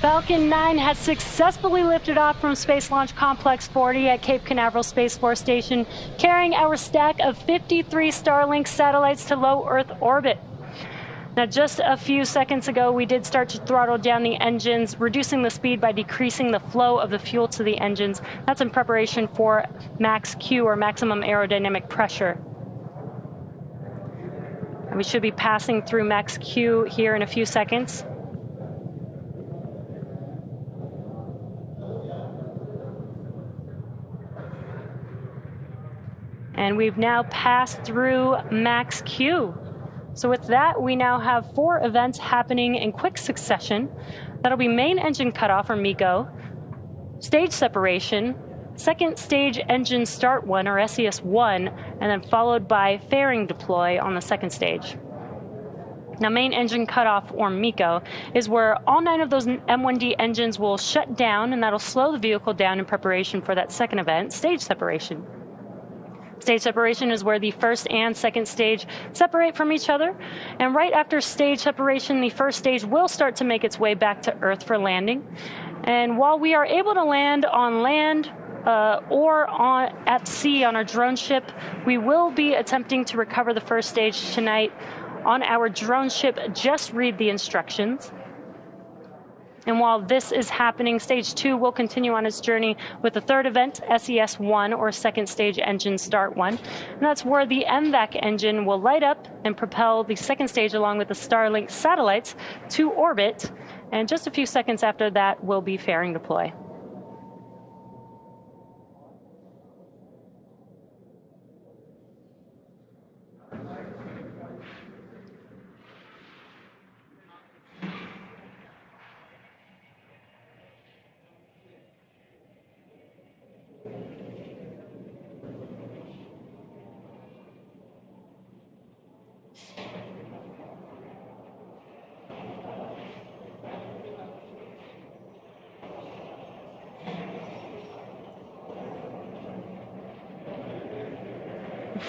Falcon 9 has successfully lifted off from Space Launch Complex 40 at Cape Canaveral Space Force Station, carrying our stack of 53 Starlink satellites to low Earth orbit. Now, just a few seconds ago, we did start to throttle down the engines, reducing the speed by decreasing the flow of the fuel to the engines. That's in preparation for max Q, or maximum aerodynamic pressure. And we should be passing through max Q here in a few seconds. And we've now passed through max Q. So with that, we now have 4 events happening in quick succession. That'll be main engine cutoff, or MECO, stage separation, second stage engine start 1, or SES1, and then followed by fairing deploy on the second stage. Now, main engine cutoff, or MECO, is where all 9 of those M1D engines will shut down, and that'll slow the vehicle down in preparation for that second event, stage separation. Stage separation is where the first and second stage separate from each other. And right after stage separation, the first stage will start to make its way back to Earth for landing. And while we are able to land on land or at sea on our drone ship, we will be attempting to recover the first stage tonight on our drone ship. Just read the instructions. And while this is happening, Stage 2 will continue on its journey with the third event, SES1, or Second Stage Engine Start 1. And that's where the MVAC engine will light up and propel the second stage along with the Starlink satellites to orbit. And just a few seconds after that will be fairing deploy.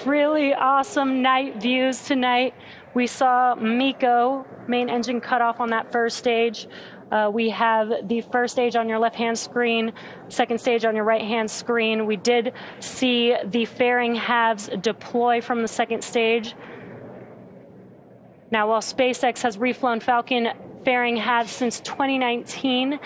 Really awesome night views tonight. We saw MECO, main engine cutoff, on that first stage. We have the first stage on your left-hand screen, second stage on your right-hand screen. We did see the fairing halves deploy from the second stage. Now, while SpaceX has reflown Falcon fairing halves since 2019,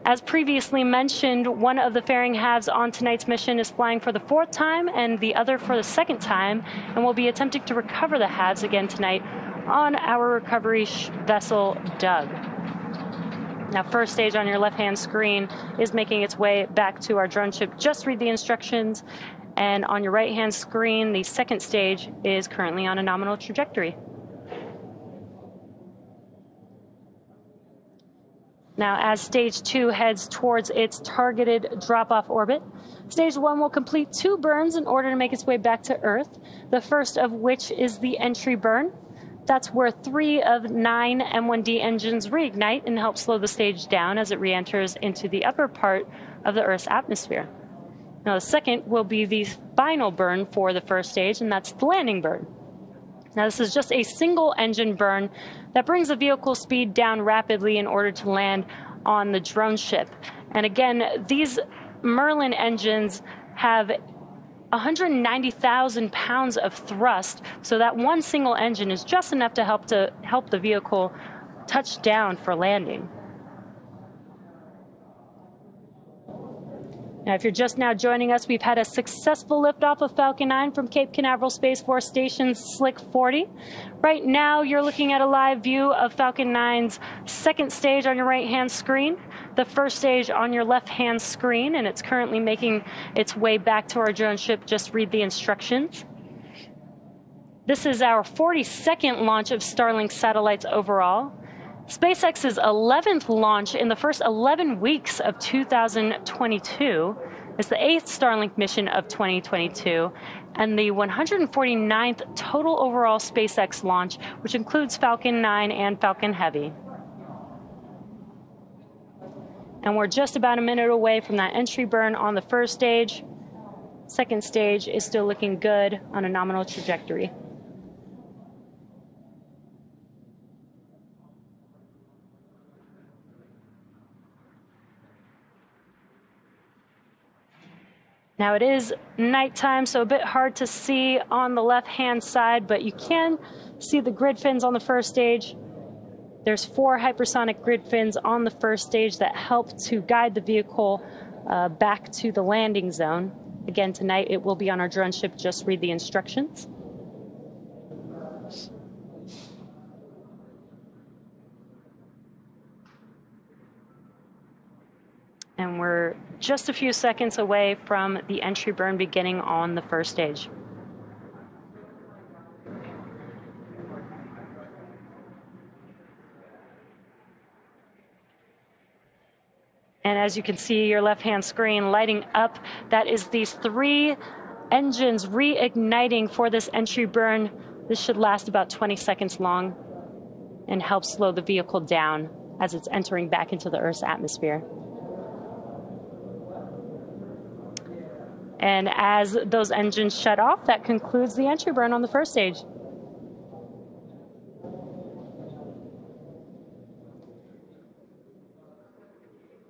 as previously mentioned, one of the fairing halves on tonight's mission is flying for the 4th time and the other for the 2nd time, and we'll be attempting to recover the halves again tonight on our recovery vessel, Doug. Now, first stage on your left-hand screen is making its way back to our drone ship. Just read the instructions. And on your right-hand screen, the second stage is currently on a nominal trajectory. Now, as Stage 2 heads towards its targeted drop-off orbit, Stage 1 will complete 2 burns in order to make its way back to Earth, the first of which is the entry burn. That's where 3 of 9 M1D engines reignite and help slow the stage down as it re-enters into the upper part of the Earth's atmosphere. Now, the second will be the final burn for the first stage, and that's the landing burn. Now, this is just a single engine burn that brings the vehicle speed down rapidly in order to land on the drone ship. And again, these Merlin engines have 190,000 pounds of thrust, so that one single engine is just enough to help the vehicle touch down for landing. Now, if you're just now joining us, we've had a successful liftoff of Falcon 9 from Cape Canaveral Space Force Station's Slick 40. Right now, you're looking at a live view of Falcon 9's second stage on your right-hand screen, the first stage on your left-hand screen, and it's currently making its way back to our drone ship. Just read the instructions. This is our 42nd launch of Starlink satellites overall. SpaceX's 11th launch in the first 11 weeks of 2022. It's the 8th Starlink mission of 2022, and the 149th total overall SpaceX launch, which includes Falcon 9 and Falcon Heavy. And we're just about a minute away from that entry burn on the first stage. Second stage is still looking good on a nominal trajectory. Now it is nighttime, so a bit hard to see on the left-hand side, but you can see the grid fins on the first stage. There's 4 hypersonic grid fins on the first stage that help to guide the vehicle back to the landing zone. Again, tonight it will be on our drone ship. Just read the instructions. And we're just a few seconds away from the entry burn beginning on the first stage. And as you can see, your left-hand screen lighting up, that is these 3 engines reigniting for this entry burn. This should last about 20 seconds long and help slow the vehicle down as it's entering back into the Earth's atmosphere. And as those engines shut off, that concludes the entry burn on the first stage.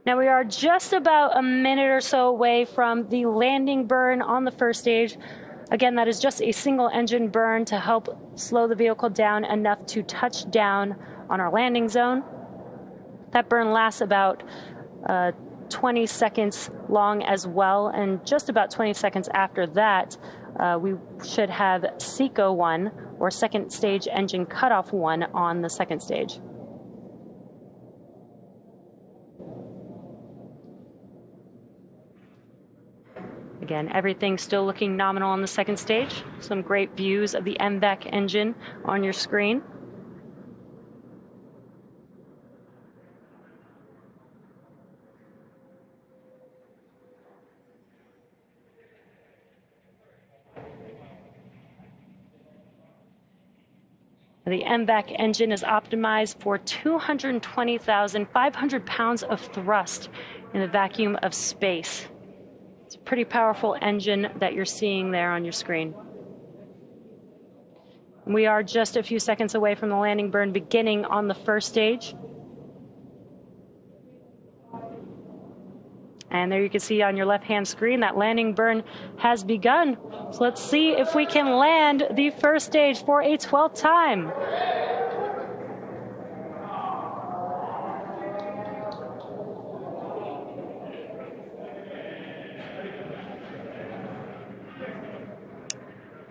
Now we are just about a minute or so away from the landing burn on the first stage. Again, that is just a single engine burn to help slow the vehicle down enough to touch down on our landing zone. That burn lasts about 20 seconds long as well, and just about 20 seconds after that, we should have SECO 1, or second stage engine cutoff 1, on the second stage. Again, everything still looking nominal on the second stage. Some great views of the MVAC engine on your screen. The MVAC engine is optimized for 220,500 pounds of thrust in the vacuum of space. It's a pretty powerful engine that you're seeing there on your screen. We are just a few seconds away from the landing burn beginning on the first stage. And there you can see on your left-hand screen that landing burn has begun. So let's see if we can land the first stage for a 12th time.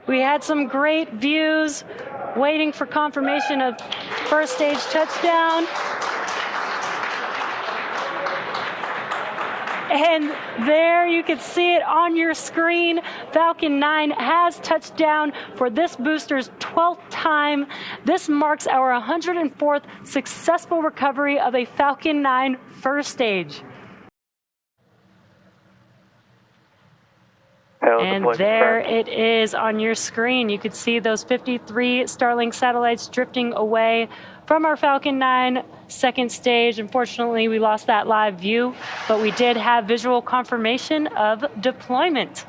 We had some great views, waiting for confirmation of first stage touchdown. And there you can see it on your screen. Falcon 9 has touched down for this booster's 12th time. This marks our 104th successful recovery of a Falcon 9 first stage. And there it is on your screen. You could see those 53 Starlink satellites drifting away from our Falcon 9 second stage. Unfortunately, we lost that live view, but we did have visual confirmation of deployment.